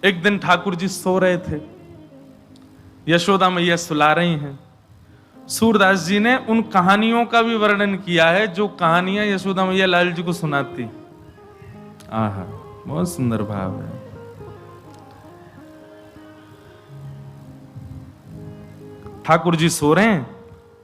एक दिन ठाकुर जी सो रहे थे, यशोदा मैया सुला रही हैं। सूरदास जी ने उन कहानियों का भी वर्णन किया है जो कहानियां यशोदा मैया लाल जी को सुनाती। आहा, बहुत सुंदर भाव है। ठाकुर जी सो रहे हैं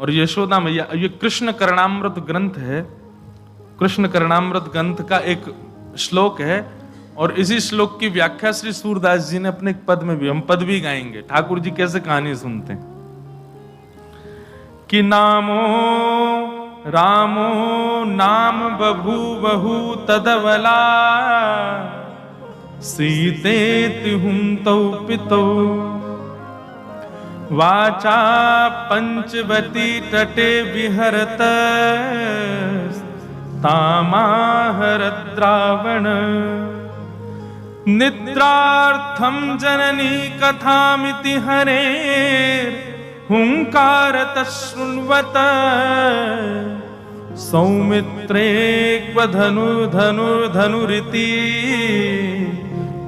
और यशोदा मैया, ये कृष्ण करणामृत ग्रंथ है, कृष्ण करणामृत ग्रंथ का एक श्लोक है और इसी श्लोक की व्याख्या श्री सूरदास जी ने अपने एक पद में भी, हम पद भी गाएंगे ठाकुर जी कैसे कहानी सुनते हैं। कि नामो रामो नाम बभूवहु तदवला सीतेति हुं तौ पितौ वाचा पंचवती तटे विहरत तामाहरत रावण निद्रार्थम जननी कथामिति हरे हुंकारत शृण्वत सौमित्रे धनुरिति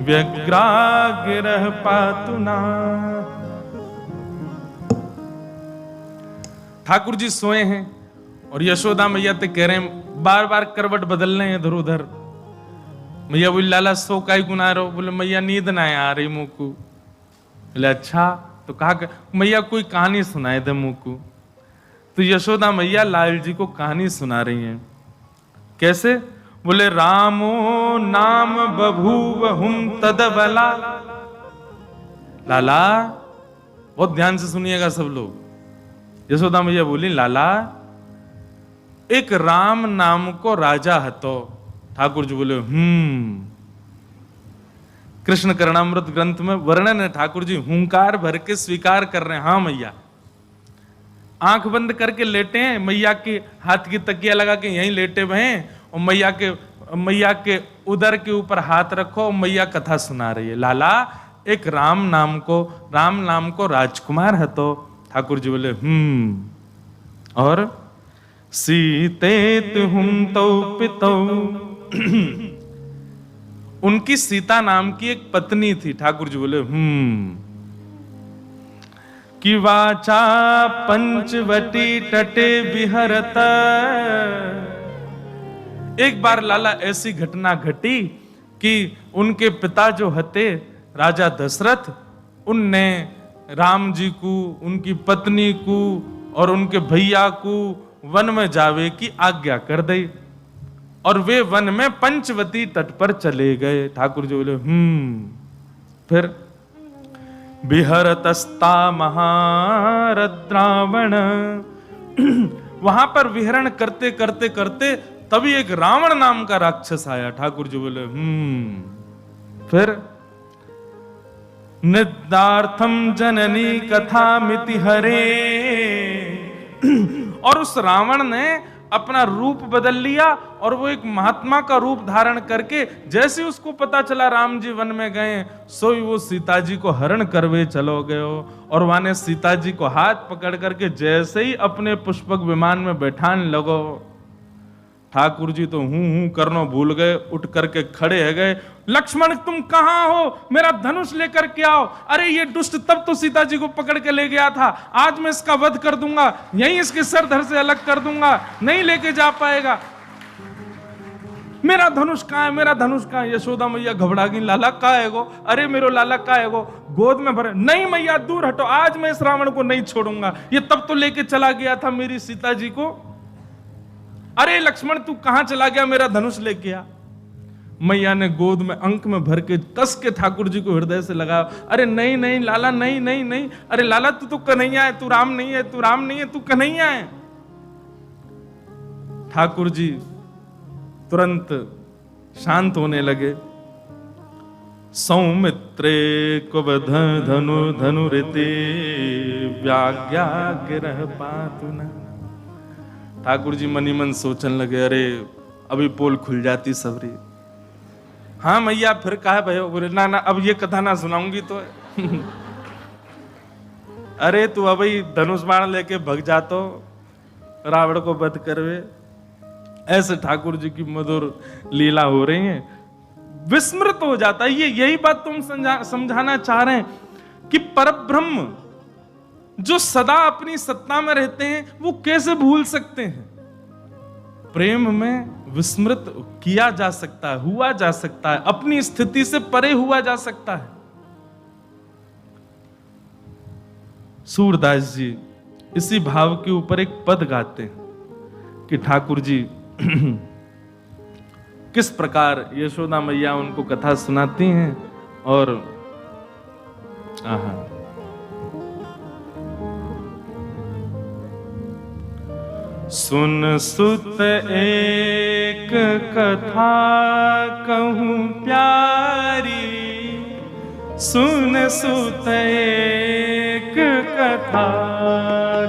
व्यग्रागिरः पातुना। ठाकुर जी सोए हैं और यशोदा मैया ते कह रहे हैं, बार बार करवट बदल रहे हैं इधर उधर। मैया बोली लाला सो काई गुना रहो? बोले मैया नींद ना आ रही मुकू। बोले अच्छा, तो कहा मैया कोई कहानी सुनाए दे मुकू। तो यशोदा मैया लाल जी को कहानी सुना रही हैं। कैसे? बोले रामो नाम बभूवहुं तदबला। लाला बहुत ध्यान से सुनिएगा सब लोग। यशोदा मैया बोली लाला एक राम नाम को राजा हतो। ठाकुर जी बोले कृष्ण करणामृत ग्रंथ में वर्णन है, ठाकुर जी हुंकार भर के स्वीकार कर रहे हैं, हाँ मैया। आंख बंद करके लेटे हैं, मैया के हाथ की तकिया लगा के यहीं लेटे हुए हैं और मैया के उदर के ऊपर हाथ रखो, मैया कथा सुना रही है। लाला एक राम नाम को राजकुमार है। तो ठाकुर जी बोले और सीते हुं तौ पितौ। उनकी सीता नाम की एक पत्नी थी। ठाकुर जी बोले कि वाचा पंचवटी तटे विहरत। एक बार लाला ऐसी घटना घटी कि उनके पिता जो हते राजा दशरथ, उनने राम जी को, उनकी पत्नी को और उनके भैया को वन में जावे की आज्ञा कर दी और वे वन में पंचवती तट पर चले गए। ठाकुर जी बोले फिर विहरतस्ता महारद्रावण। वहां पर विहरण करते करते करते तभी एक रावण नाम का राक्षस आया। ठाकुर जी बोले फिर निद्रार्थम जननी कथामिति हरे। और उस रावण ने अपना रूप बदल लिया और वो एक महात्मा का रूप धारण करके, जैसे उसको पता चला राम जी वन में गए, सोई वो सीता जी को हरण करवे चलो गयो और वाने सीता जी को हाथ पकड़ करके जैसे ही अपने पुष्पक विमान में बैठान लगो, ठाकुर जी तो हूं करनो भूल गए, उठ करके खड़े है गए। लक्ष्मण तुम कहां हो? मेरा धनुष लेकर के आओ। अरे ये दुष्ट तब तो सीता जी को पकड़ के ले गया था, आज मैं इसका वध कर दूंगा, यहीं इसके सर धड़ से अलग कर दूंगा, नहीं लेके जा पाएगा। मेरा धनुष कहां है? मेरा धनुष कहां है? यशोदा मैया घबरा गई, लाला कहां है गो? अरे मेरो लाला कहां है गो? गोद में भरे। नहीं मैया दूर हटो, आज मैं इस रावण को नहीं छोड़ूंगा, ये तब तो लेके चला गया था मेरी सीता जी को। अरे लक्ष्मण तू कहां चला गया? मेरा धनुष लेके आ। मैया ने गोद में अंक में भर के कस के ठाकुर जी को हृदय से लगाया। अरे नहीं नहीं लाला, नहीं नहीं नहीं, अरे लाला तू तो कन्हैया है, तू राम नहीं है, तू राम नहीं है, तू कन्हैया है। ठाकुर जी तुरंत शांत होने लगे। सौमित्रे को धनुरिति व्याज्ञा गिरह पातुना। ठाकुर जी मनी मन सोचने लगे, अरे अभी पोल खुल जाती सबरी। हाँ मैया फिर कहा भयो? बोले ना ना अब ये कथा ना सुनाऊंगी तो। अरे तू अभी धनुष बाण लेके भग जातो, रावण को वध करवे। ऐसे ठाकुर जी की मधुर लीला हो रही है। विस्मृत हो जाता है। यही बात तुम समझाना चाह रहे हैं कि परब्रह्म जो सदा अपनी सत्ता में रहते हैं वो कैसे भूल सकते हैं। प्रेम में विस्मृत किया जा सकता है, हुआ जा सकता है, अपनी स्थिति से परे हुआ जा सकता है। सूरदास जी इसी भाव के ऊपर एक पद गाते हैं कि ठाकुर जी किस प्रकार यशोदा मैया उनको कथा सुनाती हैं और सुन सुत एक कथा कहूं प्यारी, सुन सुत एक कथा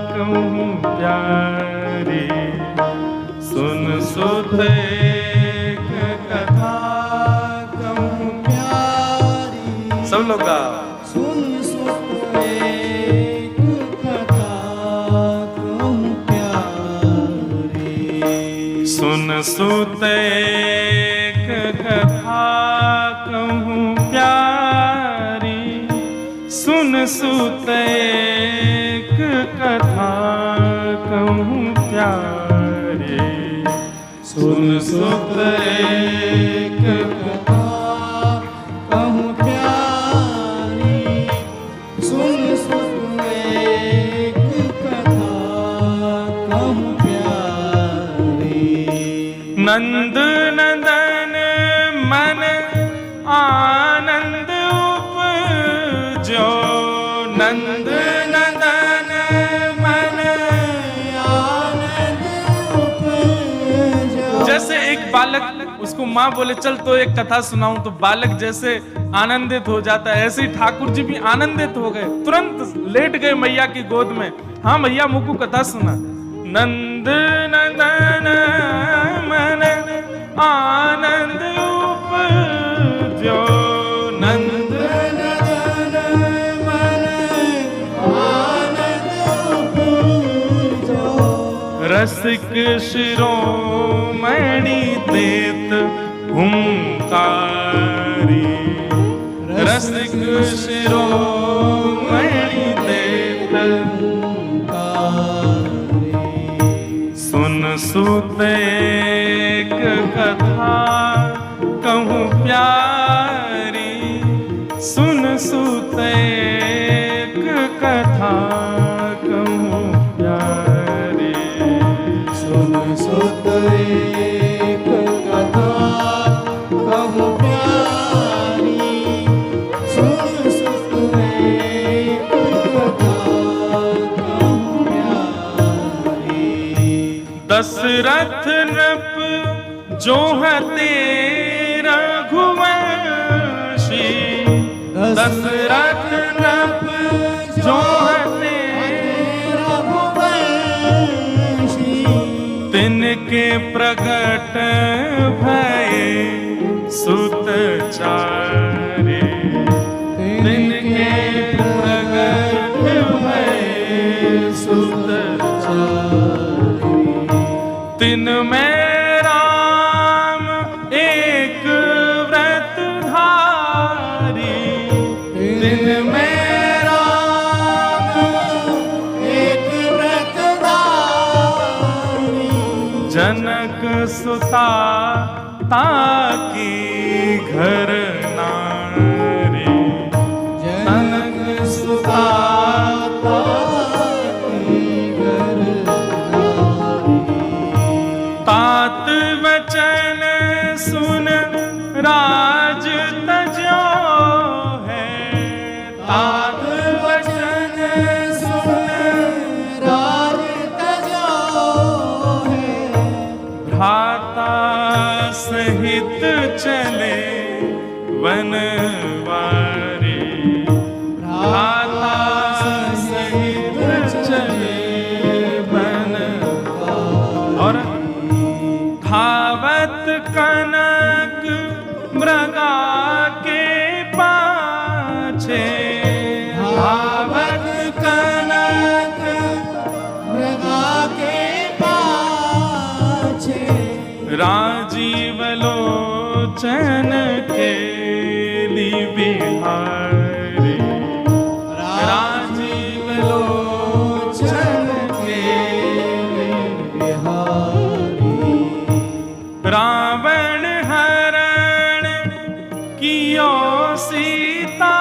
कहूं प्यारी, सुन सुत एक कथा कहूं प्यारी। सब लोग गा। सुन सुत एक कथा कहूं प्यारी, सुन सुत एक कथा कहूं प्यारी, सुन सुत एक कथा कहूं प्यारी, सुन सुत एक कथा कहूं प्यारी, सुन सुत एक कथा कहूं प्यारी। नंद नंदन मन आनंद उपजो, नंद नंदन मन आनंद उपजो। जैसे एक बालक उसको माँ बोले चल तो एक कथा सुनाऊं, तो बालक जैसे आनंदित हो जाता है, ऐसे ही ठाकुर जी भी आनंदित हो गए, तुरंत लेट गए मैया की गोद में। हाँ मैया मुझको कथा सुना। नंद नंदन मन आनंद उपजो, नंद नंदन मन आनंद उपजो। रसिक शिरोमणि देत हुंकारी, रसिक शिरोमणि देत हुंकारी, सुन सुत एक कथा कहूं प्यारी, सुन सुत एक कथा कहूं प्यारी, सुन सुत एक कथा कहूं प्यारी, सुन सुत एक कथा कहूं प्यारी। दशरथ नृप जो है तेरा रघुवंशी, दशरथ नृप जो है तेरा रघुवंशी, तिनके प्रगट भये सुत चारे, तिनके प्रगट भये सुत चारे। तिन में राम एक व्रत धारी, तिन में राम एक व्रत धारी, जनक सुता ताकी घर नारी, जनक सुता ताकी घर नारी। तात वचन सुन राज तजो है, तात वचन सुन राज तजो है। भ्राता सहित चले वनवारी, भ्राता सहित चले वनवारी। और धावत कनक मृगा के पाछे, धावत कनक मृगा के पाछे, राजीव लोचन लोचन के बिहारी, राजीव लोचन के बिहारी। रावण हरण कियो सीता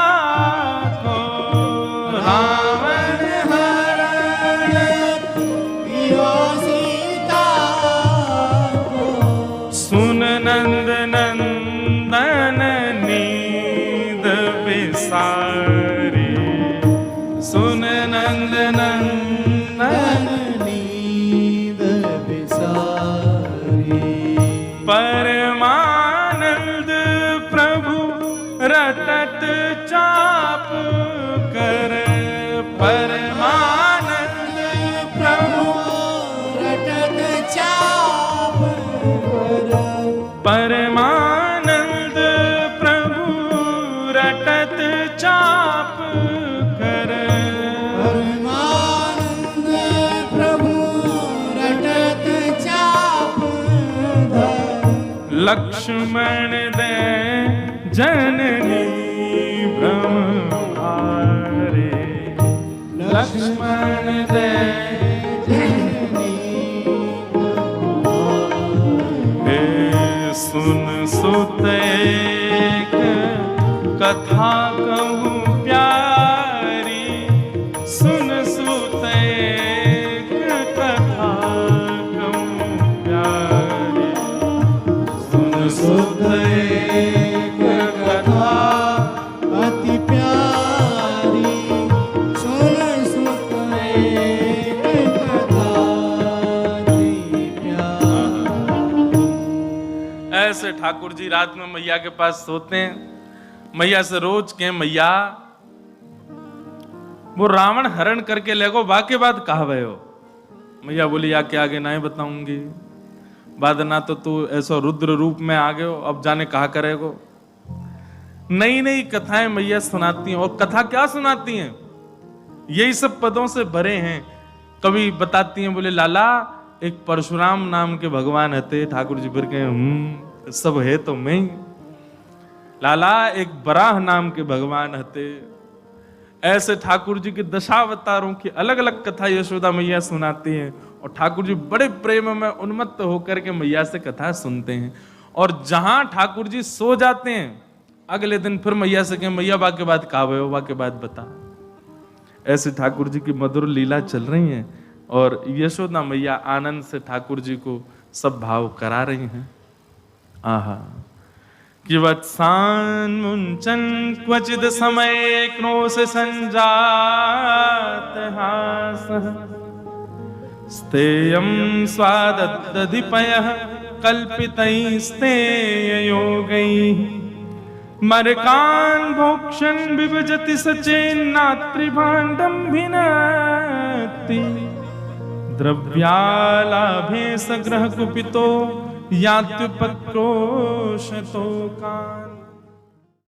को, रावण हरण कियो सीता को, सुन नंद नंदन नींद बिसारी, सुन नंद नंदन नींद बिसारी। परमानंद प्रभु रटत चाप कर, परमानंद प्रभु रटत चाप कर, परमानंद प्रभु रटत चाप कर, परमानंद प्रभु रटत चाप कर। लक्ष्मण दे जननी ब्रह्महारे, लक्ष्मण दे जननी ब्रह्महारे। सुन सुत एक कथा कहूँ प्यारी, सुन सुत एक कथा कहूँ प्यारी, सुन सुत एक कथा अति प्यारी, सुन सुत एक कथा अति प्यारी। ऐसे ठाकुर जी रात में मैया के पास सोते हैं। मैया से रोज के मैया वो रावण हरण करके ले गो, बाकी बात कहा भय हो। मैया बोली आके आगे ना ही बताऊंगी, बाद ना तो तू ऐसा रुद्र रूप में आ गए हो, अब जाने कहा करेगो। नई नई कथाएं मैया सुनाती हैं, और कथा क्या सुनाती हैं, यही सब पदों से भरे हैं। कभी बताती हैं, बोले लाला एक परशुराम नाम के भगवान हते। ठाकुर जी फिर कहे सब है तो मैं ही। लाला एक बराह नाम के भगवान हते। ऐसे ठाकुर जी के दशावतारों की अलग अलग कथा यशोदा मैया सुनाती हैं, और ठाकुर जी बड़े प्रेम में उन्मत्त होकर के मैया से कथा सुनते हैं। और जहां ठाकुर जी सो जाते हैं, अगले दिन फिर मैया से कहें मैया वाक्य बात कहा हो, वाक्य बात बता। ऐसे ठाकुर जी की मधुर लीला चल रही है, और यशोदा मैया आनंद से ठाकुर जी को सब भाव करा रही हैं। आहा कि वत्सान मुंचन क्वचिद समय क्रोश संजात हास, स्तेयं स्वादद्दधिपयः कल्पितैस्तेययोगैः, मरकान् भोक्षन् विभजति सचेन्नात्रिभाण्डं भिनत्ति, द्रव्यालाभे सग्रह कुपितो यात्युपक्रोशतो कान्।